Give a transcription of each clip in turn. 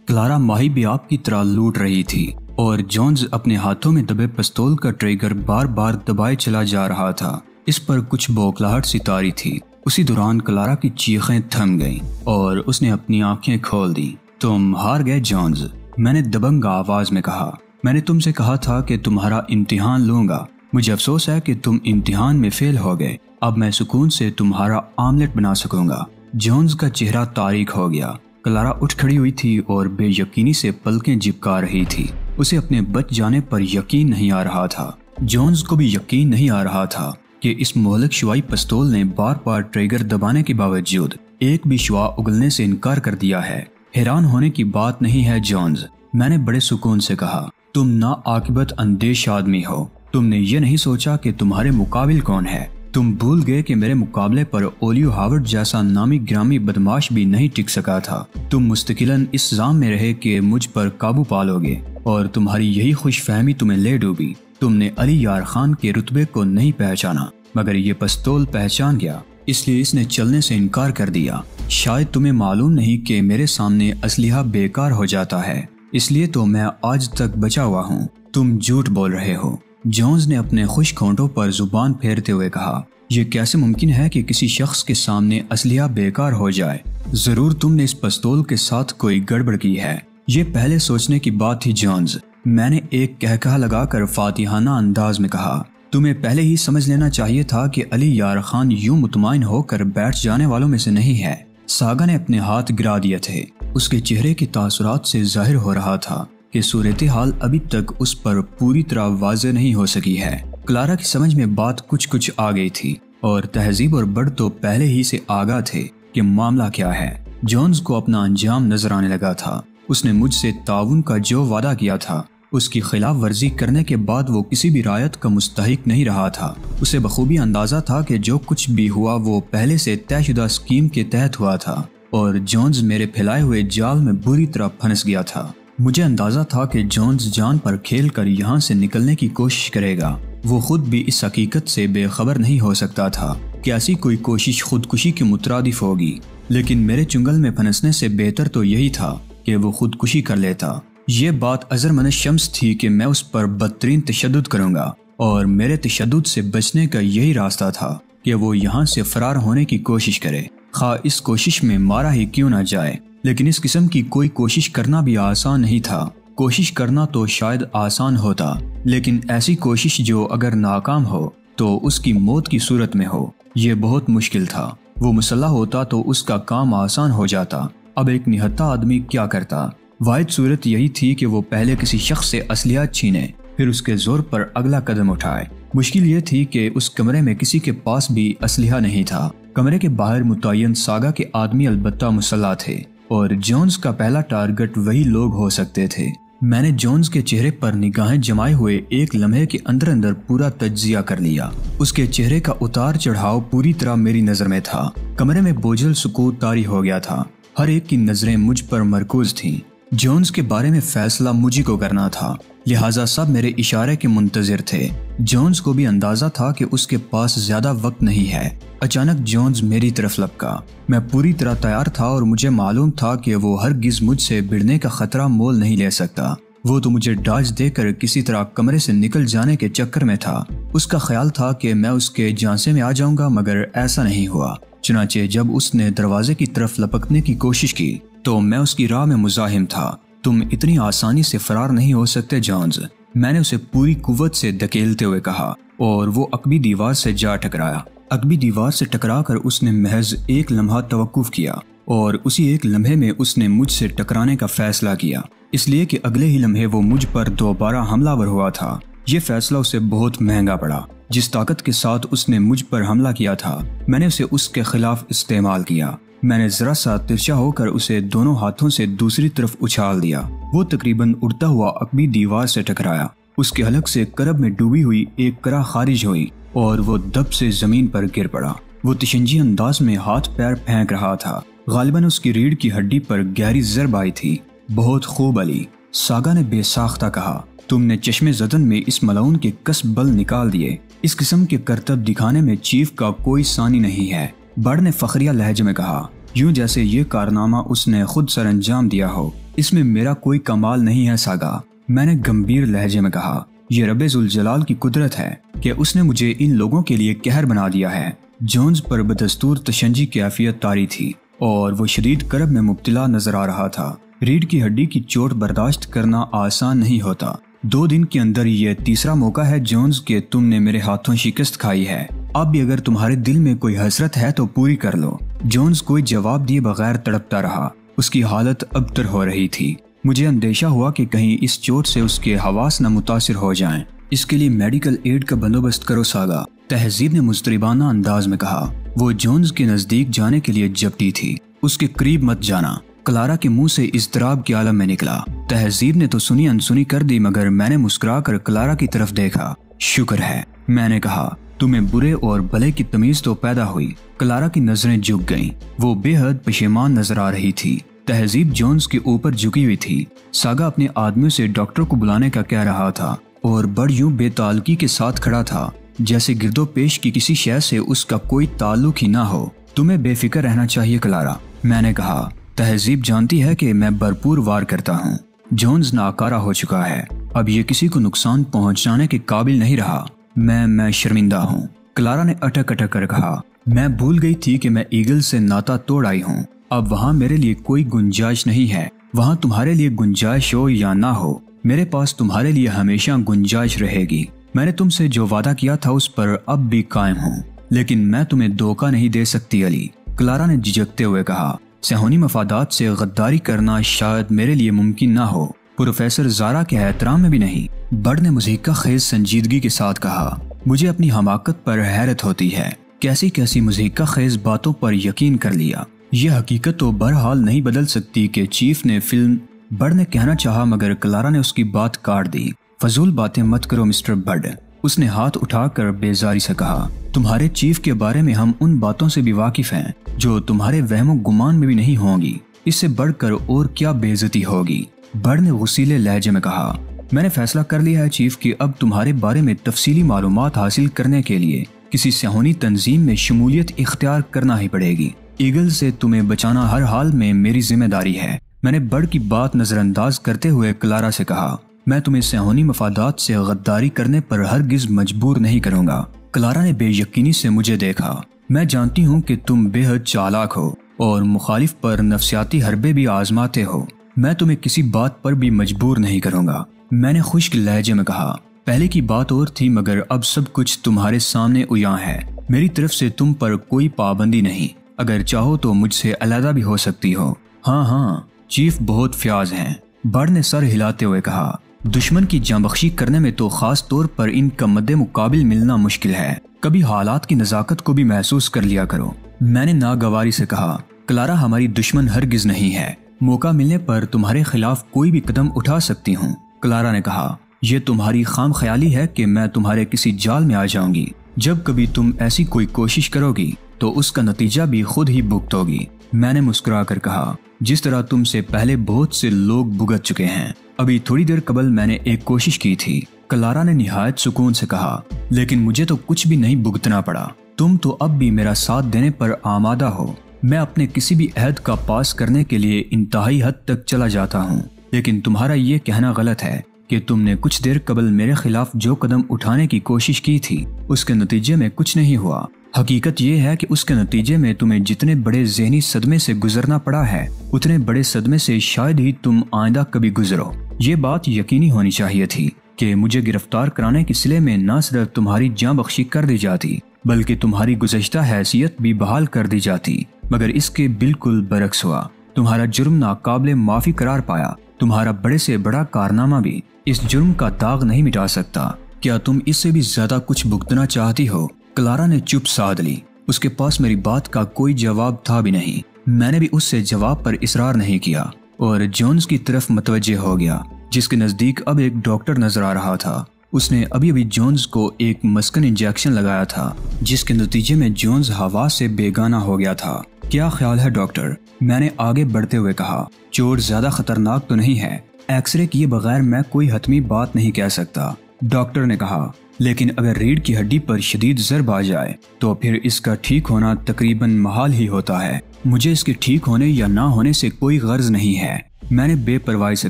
Clara ماہی بھی آپ کی طرح لوٹ رہی تھی اور جونز اپنے ہاتھوں میں دبے پستول کا ٹریگر بار بار دبائے چلا جا رہا تھا۔ اس پر کچھ بوکھلاہٹ سی طاری تھی۔ اسی دوران کلارا کی چیخیں تھم گئیں اور اس نے اپنی آنکھیں کھول دیں۔ تم ہار گئے جونز، میں نے دبنگ آواز میں کہا۔ میں نے تم سے کہا تھا کہ تمہارا امتحان لوں گا۔ مجھے افسوس ہے کہ تم امتحان میں فیل ہو گئے۔ اب میں سکون سے تمہارا آملیٹ بنا سکوں گا۔ جونز کا چہرہ تاریک ہو گیا۔ کلارا اٹھ کھڑی ہوئی تھی اور بے یقینی سے پلکیں جھپکا رہی تھی۔ اسے اپنے بچ جانے پر یقین نہیں آ رہا تھا۔ جونز کو بھی یقین نہیں آ رہا تھا کہ اس مہلک شعاعی پستول نے بار بار ٹریگر دبانے کے باوجود ایک بھی شعاع اگلنے سے انکار کر دیا ہے۔ حیران ہونے کی بات نہیں ہے جونز، میں نے بڑے سکون سے کہا۔ تم ناعاقبت اندیش آدمی ہو۔ تم نے یہ نہیں سوچا کہ تمہارے مقابل کون ہے۔ تم بھول گئے کہ میرے مقابلے پر اولیو ہاورڈ جیسا نامی گرامی بدماش بھی نہیں ٹک سکا تھا۔ تم مستقلاً اس ظام میں رہے کہ مجھ پر قابو پالو گے اور تمہاری یہی خوش فہمی تمہیں لے ڈوبی۔ تم نے علی یار خان کے رتبے کو نہیں پہچانا، مگر یہ پستول پہچان گیا، اس لیے اس نے چلنے سے انکار کر دیا۔ شاید تمہیں معلوم نہیں کہ میرے سامنے اسلحہ بیکار ہو جاتا ہے، اس لیے تو میں آج تک بچا ہوا ہوں۔ تم جھوٹ بول رہے ہو، جونز نے اپنے خشک ہونٹوں پر زبان پھیرتے ہوئے کہا۔ یہ کیسے ممکن ہے کہ کسی شخص کے سامنے اسلحہ بیکار ہو جائے؟ ضرور تم نے اس پستول کے ساتھ کوئی گڑبڑ کی ہے۔ یہ پہلے سوچنے کی بات تھی جونز، میں نے ایک کہکہا لگا کر فاتحانہ انداز میں کہا۔ تمہیں پہلے ہی سمجھ لینا چاہیے تھا کہ علی یار خان یوں مطمئن ہو کر بیٹھ جانے والوں میں سے نہیں ہے۔ ساگا نے اپنے ہاتھ گرا دیے تھے۔ اس کے چہرے کے تاثرات سے ظاہر ہو رہا تھا کہ صورتحال ابھی تک اس پر پوری طرح واضح نہیں ہو سکی ہے۔ کلارا کی سمجھ میں بات کچھ آ گئی تھی اور تہذیب اور بڑھ تو پہلے ہی سے آگاہ تھے کہ معاملہ کیا ہے۔ جونز کو اپنا انجام نظر آنے لگا تھا۔ اس نے مجھ سے تعاون کا جو وعدہ کیا تھا، اس کی خلاف ورزی کرنے کے بعد وہ کسی بھی رعایت کا مستحق نہیں رہا تھا۔ اسے بخوبی اندازہ تھا کہ جو کچھ بھی ہوا وہ پہلے سے طے شدہ اسکیم کے تحت ہوا تھا اور جونز میرے پھیلائے ہوئے جال میں بری طرح پھنس گیا تھا۔ مجھے اندازہ تھا کہ جونز جان پر کھیل کر یہاں سے نکلنے کی کوشش کرے گا۔ وہ خود بھی اس حقیقت سے بے خبر نہیں ہو سکتا تھا کہ ایسی کوئی کوشش خودکشی کے مترادف ہوگی، لیکن میرے چنگل میں پھنسنے سے بہتر تو یہی تھا کہ وہ خودکشی کر لیتا۔ یہ بات ازر من شمس تھی کہ میں اس پر بدترین تشدد کروں گا اور میرے تشدد سے بچنے کا یہی راستہ تھا کہ وہ یہاں سے فرار ہونے کی کوشش کرے، خواہ اس کوشش میں مارا ہی کیوں نہ جائے۔ لیکن اس قسم کی کوئی کوشش کرنا بھی آسان نہیں تھا۔ کوشش کرنا تو شاید آسان ہوتا، لیکن ایسی کوشش جو اگر ناکام ہو تو اس کی موت کی صورت میں ہو، یہ بہت مشکل تھا۔ وہ مسلح ہوتا تو اس کا کام آسان ہو جاتا۔ اب ایک نہتہ آدمی کیا کرتا؟ واحد صورت یہی تھی کہ وہ پہلے کسی شخص سے اسلحہ چھینے، پھر اس کے زور پر اگلا قدم اٹھائے۔ مشکل یہ تھی کہ اس کمرے میں کسی کے پاس بھی اسلحہ نہیں تھا۔ کمرے کے باہر متعین ساگا کے آدمی البتہ مسلح تھے اور جونز کا پہلا ٹارگٹ وہی لوگ ہو سکتے تھے۔ میں نے جونز کے چہرے پر نگاہیں جمائے ہوئے ایک لمحے کے اندر پورا تجزیہ کر لیا۔ اس کے چہرے کا اتار چڑھاؤ پوری طرح میری نظر میں تھا۔ کمرے میں بوجھل سکوت طاری ہو گیا تھا۔ ہر ایک کی نظریں مجھ پر مرکوز تھیں۔ جونز کے بارے میں فیصلہ مجھے کو کرنا تھا، لہٰذا سب میرے اشارے کے منتظر تھے۔ جونز کو بھی اندازہ تھا کہ اس کے پاس زیادہ وقت نہیں ہے۔ اچانک جونز میری طرف لپکا۔ میں پوری طرح تیار تھا اور مجھے معلوم تھا کہ وہ ہرگز مجھ سے بڑھنے کا خطرہ مول نہیں لے سکتا۔ وہ تو مجھے ڈاج دے کر کسی طرح کمرے سے نکل جانے کے چکر میں تھا۔ اس کا خیال تھا کہ میں اس کے جانسے میں آ جاؤں گا، مگر ایسا نہیں ہوا۔ چنانچہ جب اس نے دروازے کی طرف لپکنے کی کوشش کی تو میں اس کی راہ میں مزاحم تھا۔ تم اتنی آسانی سے فرار نہیں ہو سکتے جونز، میں نے اسے پوری قوت سے دھکیلتے ہوئے کہا، اور وہ عقبی دیوار سے جا ٹکرایا۔ عقبی دیوار سے ٹکرا کر اس نے محض ایک لمحہ توقف کیا اور اسی ایک لمحے میں اس نے مجھ سے ٹکرانے کا فیصلہ کیا، اس لیے کہ اگلے ہی لمحے وہ مجھ پر دوبارہ حملہ ور ہوا تھا۔ یہ فیصلہ اسے بہت مہنگا پڑا۔ جس طاقت کے ساتھ اس نے مجھ پر حملہ کیا تھا، میں نے اسے اس کے خلاف استعمال کیا۔ میں نے ذرا سا ترچھا ہو کر اسے دونوں ہاتھوں سے دوسری طرف اچھال دیا۔ وہ تقریباً اڑتا ہوا عقبی دیوار سے ٹکرایا۔ اس کے حلق سے کرب میں ڈوبی ہوئی ایک کرا خارج ہوئی اور وہ دب سے زمین پر گر پڑا۔ وہ تشنجی انداز میں ہاتھ پیر پھینک رہا تھا۔ غالباً اس کی ریڑھ کی ہڈی پر گہری ضرب آئی تھی۔ بہت خوب علی، ساگا نے بے ساختہ کہا، تم نے چشم زدن میں اس ملعون کے کس بل نکال دیے۔ اس قسم کے کرتب دکھانے میں چیف کا کوئی ثانی نہیں ہے۔ بڑ نے فخریہ لہجے میں کہا، یوں جیسے یہ کارنامہ اس نے خود سر انجام دیا ہو۔ اس میں میرا کوئی کمال نہیں ہے ساگا، میں نے گمبھیر لہجے میں کہا۔ یہ رب ذوالجلال کی قدرت ہے کہ اس نے مجھے ان لوگوں کے لیے قہر بنا دیا ہے۔ جونز پر بدستور تشنجی کیفیت طاری تھی اور وہ شدید کرب میں مبتلا نظر آ رہا تھا۔ ریڑھ کی ہڈی کی چوٹ برداشت کرنا آسان نہیں ہوتا۔ 2 دن کے اندر یہ تیسرا موقع ہے جونز کہ تم نے میرے ہاتھوں شکست کھائی ہے۔ اب بھی اگر تمہارے دل میں کوئی حسرت ہے تو پوری کر لو۔ جونز کوئی جواب دیے بغیر تڑپتا رہا۔ اس کی حالت ابتر ہو رہی تھی۔ مجھے اندیشہ ہوا کہ کہیں اس چوٹ سے اس کے حواس نہ متاثر ہو جائیں۔ اس کے لیے میڈیکل ایڈ کا بندوبست کرو ساگا، تہذیب نے مضطربانہ انداز میں کہا۔ وہ جونز کے نزدیک جانے کے لیے جھپٹی تھی۔ اس کے قریب مت جانا، کلارا کے منہ سے اضطراب کے عالم میں نکلا۔ تہذیب نے تو سنی انسنی کر دی مگر میں نے مسکرا کر کلارا کی طرف دیکھا۔ شکر ہے، میں نے کہا، تمہیں برے اور بھلے کی تمیز تو پیدا ہوئی۔ کلارا کی نظریں جھک گئیں۔ وہ بے حد پشیمان نظر آ رہی تھی۔ تہذیب جونز کے اوپر جھکی ہوئی تھی۔ ساگا اپنے آدمیوں سے ڈاکٹر کو بلانے کا کہہ رہا تھا اور بڑ یوں بے تعلقی کے ساتھ کھڑا تھا جیسے گرد و پیش کی کسی شے سے اس کا کوئی تعلق ہی نہ ہو۔ تمہیں بے فکر رہنا چاہیے کلارا، میں نے کہا۔ تہذیب جانتی ہے کہ میں بھرپور وار کرتا ہوں۔ جونز ناکارہ ہو چکا ہے، اب یہ کسی کو نقصان پہنچانے کے قابل نہیں رہا۔ میں شرمندہ ہوں، کلارا نے اٹک اٹک کر کہا۔ میں بھول گئی تھی کہ میں ایگل سے ناتا توڑ آئی ہوں۔ اب وہاں میرے لیے کوئی گنجائش نہیں ہے۔ وہاں تمہارے لیے گنجائش ہو یا نہ ہو، میرے پاس تمہارے لیے ہمیشہ گنجائش رہے گی۔ میں نے تم سے جو وعدہ کیا تھا اس پر اب بھی قائم ہوں، لیکن میں تمہیں دھوکہ نہیں دے سکتی علی، کلارا نے جھجکتے ہوئے کہا۔ صہیونی مفادات سے غداری کرنا شاید میرے لیے ممکن نہ ہو، پروفیسر زارا کے احترام میں بھی نہیں، بڑ نے مضحکہ خیز سنجیدگی کے ساتھ کہا۔ مجھے اپنی حماقت پر حیرت ہوتی ہے، کیسی کیسی مضحکہ خیز باتوں پر یقین کر لیا۔ یہ حقیقت تو بہرحال نہیں بدل سکتی کہ چیف نے فلم، بڑ نے کہنا چاہا مگر کلارا نے اس کی بات کاٹ دی۔ فضول باتیں مت کرو مسٹر بڈ، اس نے ہاتھ اٹھا کر بیزاری سے کہا۔ تمہارے چیف کے بارے میں ہم ان باتوں سے بھی واقف ہیں جو تمہارے وہم و گمان میں بھی نہیں ہوں گی، اس سے بڑھ کر اور کیا بے عزتی ہوگی، بڑ نے غصیلے لہجے میں کہا۔ میں نے فیصلہ کر لیا ہے چیف کہ اب تمہارے بارے میں تفصیلی معلومات حاصل کرنے کے لیے کسی صہیونی تنظیم میں شمولیت اختیار کرنا ہی پڑے گی۔ ایگل سے تمہیں بچانا ہر حال میں میری ذمہ داری ہے، میں نے بڑ کی بات نظر انداز کرتے ہوئے کلارا سے کہا۔ میں تمہیں صہیونی مفادات سے غداری کرنے پر ہرگز مجبور نہیں کروں گا۔ کلارا نے بے یقینی سے مجھے دیکھا۔ میں جانتی ہوں کہ تم بے حد چالاک ہو اور مخالف پر نفسیاتی حربے بھی آزماتے ہو۔ میں تمہیں کسی بات پر بھی مجبور نہیں کروں گا، میں نے خشک لہجے میں کہا۔ پہلے کی بات اور تھی مگر اب سب کچھ تمہارے سامنے عیاں ہے۔ میری طرف سے تم پر کوئی پابندی نہیں، اگر چاہو تو مجھ سے علیحدہ بھی ہو سکتی ہو۔ ہاں، چیف بہت فیاض ہیں، بڑ نے سر ہلاتے ہوئے کہا۔ دشمن کی جاں بخشی کرنے میں تو خاص طور پر ان کا مد مقابل ملنا مشکل ہے، کبھی حالات کی نزاکت کو بھی محسوس کر لیا کرو، میں نے ناگواری سے کہا۔ کلارا ہماری دشمن ہرگز نہیں ہے، موقع ملنے پر تمہارے خلاف کوئی بھی قدم اٹھا سکتی ہوں، کلارا نے کہا۔ یہ تمہاری خام خیالی ہے کہ میں تمہارے کسی جال میں آ جاؤں گی، جب کبھی تم ایسی کوئی کوشش کرو گی تو اس کا نتیجہ بھی خود ہی بھگتوگی، میں نے مسکرا کر کہا۔ جس طرح تم سے پہلے بہت سے لوگ بھگت چکے ہیں، ابھی تھوڑی دیر قبل میں نے ایک کوشش کی تھی، کلارا نے نہایت سکون سے کہا، لیکن مجھے تو کچھ بھی نہیں بھگتنا پڑا، تم تو اب بھی میرا ساتھ دینے پر آمادہ ہو۔ میں اپنے کسی بھی عہد کا پاس کرنے کے لیے انتہائی حد تک چلا جاتا ہوں، لیکن تمہارا یہ کہنا غلط ہے کہ تم نے کچھ دیر قبل میرے خلاف جو قدم اٹھانے کی کوشش کی تھی اس کے نتیجے میں کچھ نہیں ہوا۔ حقیقت یہ ہے کہ اس کے نتیجے میں تمہیں جتنے بڑے ذہنی صدمے سے گزرنا پڑا ہے اتنے بڑے صدمے سے شاید ہی تم آئندہ کبھی گزرو۔ یہ بات یقینی ہونی چاہیے تھی کہ مجھے گرفتار کرانے کے صلے میں نہ صرف تمہاری جاں بخشی کر دی جاتی بلکہ تمہاری گزشتہ حیثیت بھی بحال کر دی جاتی، مگر اس کے بالکل برعکس ہوا۔ تمہارا جرم ناقابل معافی قرار پایا، تمہارا بڑے سے بڑا کارنامہ بھی اس جرم کا داغ نہیں مٹا سکتا۔ کیا تم اس سے بھی زیادہ کچھ بھگتنا چاہتی ہو؟ کلارا نے چپ سادھ لی، اس کے پاس میری بات کا کوئی جواب تھا بھی نہیں۔ میں نے بھی اس سے جواب پر اصرار نہیں کیا اور جونز کی طرف متوجہ ہو گیا جس کے نزدیک اب ایک ڈاکٹر نظر آ رہا تھا۔ اس نے ابھی جونز کو ایک مسکن انجیکشن لگایا تھا جس کے نتیجے میں جونز ہوا سے بیگانہ ہو گیا تھا۔ کیا خیال ہے ڈاکٹر؟ میں نے آگے بڑھتے ہوئے کہا۔ چوٹ زیادہ خطرناک تو نہیں ہے، ایکس رے کیے بغیر میں کوئی حتمی بات نہیں کہہ سکتا، ڈاکٹر نے کہا، لیکن اگر ریڑھ کی ہڈی پر شدید ضرب آ جائے تو پھر اس کا ٹھیک ہونا تقریباً محال ہی ہوتا ہے۔ مجھے اس کے ٹھیک ہونے یا نہ ہونے سے کوئی غرض نہیں ہے، میں نے بے پرواہی سے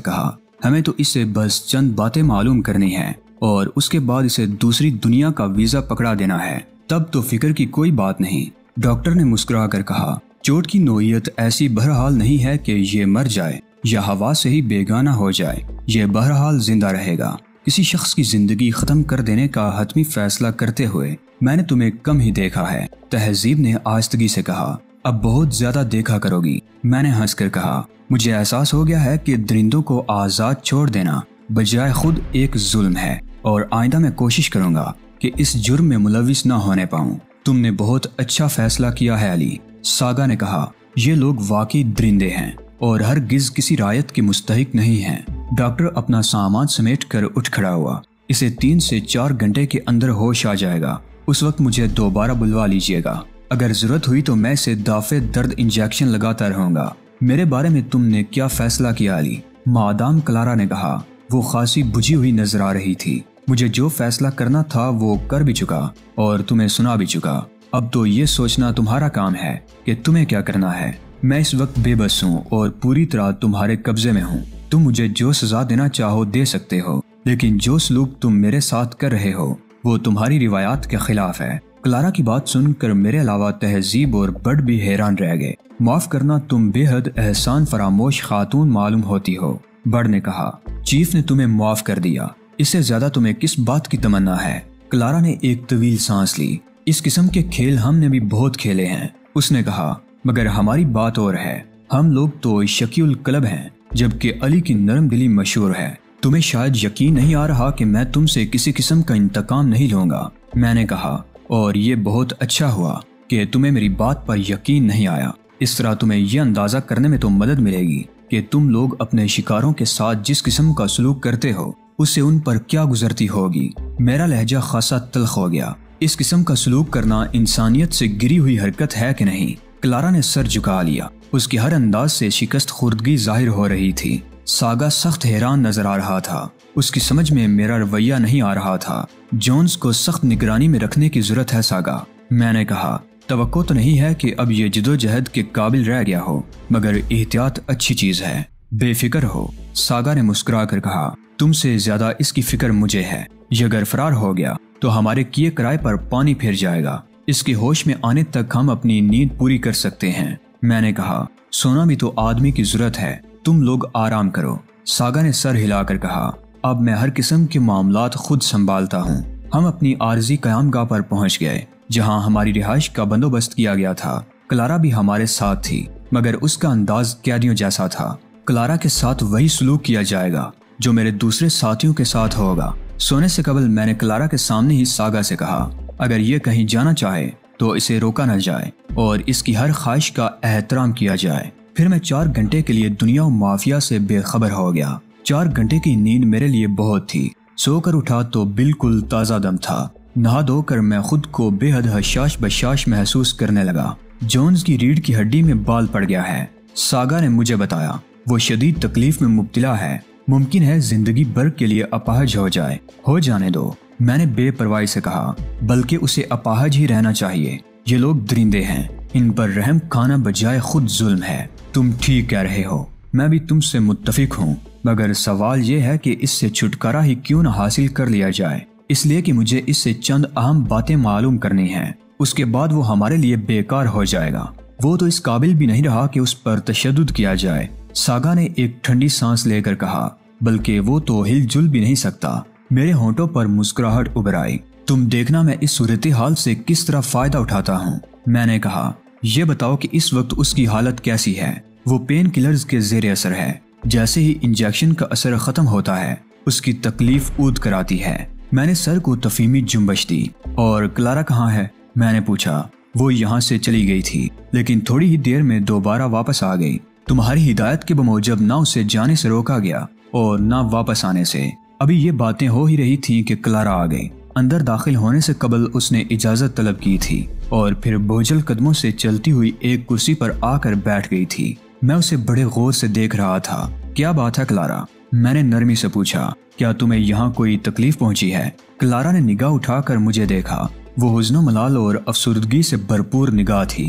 کہا۔ ہمیں تو اس سے بس چند باتیں معلوم کرنی ہیں اور اس کے بعد اسے دوسری دنیا کا ویزا پکڑا دینا ہے، تب تو فکر کی کوئی بات نہیں۔ ڈاکٹر نے مسکرا کر کہا، چوٹ کی نوعیت ایسی بہرحال نہیں ہے کہ یہ مر جائے یا ہوا سے ہی بیگانہ ہو جائے، یہ بہرحال زندہ رہے گا۔ کسی شخص کی زندگی ختم کر دینے کا حتمی فیصلہ کرتے ہوئے میں نے تمہیں کم ہی دیکھا ہے، تہذیب نے آہستگی سے کہا۔ اب بہت زیادہ دیکھا کرو گی، میں نے ہنس کر کہا۔ مجھے احساس ہو گیا ہے کہ درندوں کو آزاد چھوڑ دینا بجائے خود ایک ظلم ہے، اور آئندہ میں کوشش کروں گا کہ اس جرم میں ملوث نہ ہونے پاؤں۔ تم نے بہت اچھا فیصلہ کیا ہے علی، ساگا نے کہا۔ یہ لوگ واقعی درندے ہیں اور ہرگز کسی رعایت کے مستحق نہیں ہیں۔ ڈاکٹر اپنا سامان سمیٹ کر اٹھ کھڑا ہوا۔ اسے 3 سے 4 گھنٹے کے اندر ہوش آ جائے گا، اس وقت مجھے دوبارہ بلوا لیجیے گا۔ اگر ضرورت ہوئی تو میں اسے دافع درد انجیکشن لگاتا رہوں گا۔ میرے بارے میں تم نے کیا فیصلہ کیا علی؟ مادام کلارا نے کہا۔ وہ خاصی بجھی ہوئی نظر آ رہی تھی۔ مجھے جو فیصلہ کرنا تھا وہ کر بھی چکا اور تمہیں سنا بھی چکا۔ اب تو یہ سوچنا تمہارا کام ہے کہ تمہیں کیا کرنا ہے۔ میں اس وقت بے بس ہوں اور پوری طرح تمہارے قبضے میں ہوں۔ تم مجھے جو سزا دینا چاہو دے سکتے ہو، لیکن جو سلوک تم میرے ساتھ کر رہے ہو وہ تمہاری روایات کے خلاف ہے۔ کلارا کی بات سن کر میرے علاوہ تہذیب اور بڈ بھی حیران رہ گئے۔ معاف کرنا، تم بے حد احسان فراموش خاتون معلوم ہوتی ہو، بڈ نے کہا۔ چیف نے تمہیں معاف کر دیا، اس سے زیادہ تمہیں کس بات کی تمنا ہے؟ کلارا نے ایک طویل سانس لی۔ اس قسم کے کھیل ہم نے بھی بہت کھیلے ہیں، اس نے کہا، مگر ہماری بات اور ہے۔ ہم لوگ تو شکی القلب ہیں، جبکہ علی کی نرم دلی مشہور ہے۔ تمہیں شاید یقین نہیں آ رہا کہ میں تم سے کسی قسم کا انتقام نہیں لوں گا، میں نے کہا، اور یہ بہت اچھا ہوا کہ تمہیں میری بات پر یقین نہیں آیا۔ اس طرح تمہیں یہ اندازہ کرنے میں تو مدد ملے گی کہ تم لوگ اپنے شکاروں کے ساتھ جس قسم کا سلوک کرتے ہو اس سے ان پر کیا گزرتی ہوگی۔ میرا لہجہ خاصا تلخ ہو گیا۔ اس قسم کا سلوک کرنا انسانیت سے گری ہوئی حرکت ہے کہ نہیں؟ کلارا نے سر جھکا لیا۔ اس کے ہر انداز سے شکست خوردگی ظاہر ہو رہی تھی۔ ساگا سخت حیران نظر آ رہا تھا۔ اس کی سمجھ میں میرا رویہ نہیں آ رہا تھا۔ جونز کو سخت نگرانی میں رکھنے کی ضرورت ہے ساگا، میں نے کہا۔ توقع تو نہیں ہے کہ اب یہ جدوجہد کے قابل رہ گیا ہو، مگر احتیاط اچھی چیز ہے۔ بے فکر ہو، ساگا نے مسکرا کر کہا۔ تم سے زیادہ اس کی فکر مجھے ہے۔ یہ اگر فرار ہو گیا تو ہمارے کیے کرائے پر پانی پھر جائے گا۔ اس کے ہوش میں آنے تک ہم اپنی نیند پوری کر سکتے ہیں، میں نے کہا۔ سونا بھی تو آدمی کی ضرورت ہے، تم لوگ آرام کرو، ساگا نے سر ہلا کر کہا۔ اب میں ہر قسم کے معاملات خود سنبھالتا ہوں۔ ہم اپنی عارضی قیام گاہ پر پہنچ گئے، جہاں ہماری رہائش کا بندوبست کیا گیا تھا۔ کلارا بھی ہمارے ساتھ تھی، مگر اس کا انداز قیدیوں جیسا تھا۔ کلارا کے ساتھ وہی سلوک کیا جائے گا جو میرے دوسرے ساتھیوں کے ساتھ ہوگا۔ سونے سے قبل میں نے کلارا کے سامنے ہی ساگا سے کہا، اگر یہ کہیں جانا چاہے تو اسے روکا نہ جائے اور اس کی ہر خواہش کا احترام کیا جائے۔ پھر میں 4 گھنٹے کے لیے دنیا و مافیا سے بے خبر ہو گیا۔ 4 گھنٹے کی نیند میرے لیے بہت تھی۔ سو کر اٹھا تو بالکل تازہ دم تھا۔ نہا دھو کر میں خود کو بے حد حشاش بشاش محسوس کرنے لگا۔ جونز کی ریڑھ کی ہڈی میں بال پڑ گیا ہے، ساگا نے مجھے بتایا۔ وہ شدید تکلیف میں مبتلا ہے، ممکن ہے زندگی بھر کے لیے اپاہج ہو جائے۔ ہو جانے دو، میں نے بے پرواہی سے کہا، بلکہ اسے اپاہج ہی رہنا چاہیے۔ یہ لوگ درندے ہیں، ان پر رحم کھانا بجائے خود ظلم ہے۔ تم ٹھیک کہہ رہے ہو، میں بھی تم سے متفق ہوں، مگر سوال یہ ہے کہ اس سے چھٹکارا ہی کیوں نہ حاصل کر لیا جائے۔ اس لیے کہ مجھے اس سے چند اہم باتیں معلوم کرنی ہیں، اس کے بعد وہ ہمارے لیے بیکار ہو جائے گا۔ وہ تو اس قابل بھی نہیں رہا کہ اس پر تشدد کیا جائے، ساگا نے ایک ٹھنڈی سانس لے کر کہا، بلکہ وہ تو ہل جل بھی نہیں سکتا۔ میرے ہونٹوں پر مسکراہٹ ابھر آئی۔ تم دیکھنا میں اس صورتحال سے کس طرح فائدہ اٹھاتا ہوں، میں نے کہا۔ یہ بتاؤ کہ اس وقت اس کی حالت کیسی ہے؟ وہ پین کلرز کے زیر اثر ہے۔ جیسے ہی انجیکشن کا اثر ختم ہوتا ہے اس کی تکلیف عود کراتی ہے۔ میں نے سر کو تفہیمی جنبش دی۔ اور کلارا کہاں ہے؟ میں نے پوچھا۔ وہ یہاں سے چلی گئی تھی، لیکن تھوڑی ہی دیر میں دوبارہ واپس آ گئی۔ تمہاری ہدایت کے بموجب نہ اسے جانے سے روکا گیا اور نہ واپس آنے سے۔ ابھی یہ باتیں ہو ہی رہی تھیں کہ کلارا آ گئی۔ اندر داخل ہونے سے قبل اس نے اجازت طلب کی تھی اور پھر بوجھل قدموں سے چلتی ہوئی ایک کرسی پر آ کر بیٹھ گئی تھی۔ میں اسے بڑے غور سے دیکھ رہا تھا۔ کیا بات ہے کلارا؟ میں نے نرمی سے پوچھا۔ کیا تمہیں یہاں کوئی تکلیف پہنچی ہے؟ کلارا نے نگاہ اٹھا کر مجھے دیکھا۔ وہ حزن و ملال اور افسردگی سے بھرپور نگاہ تھی۔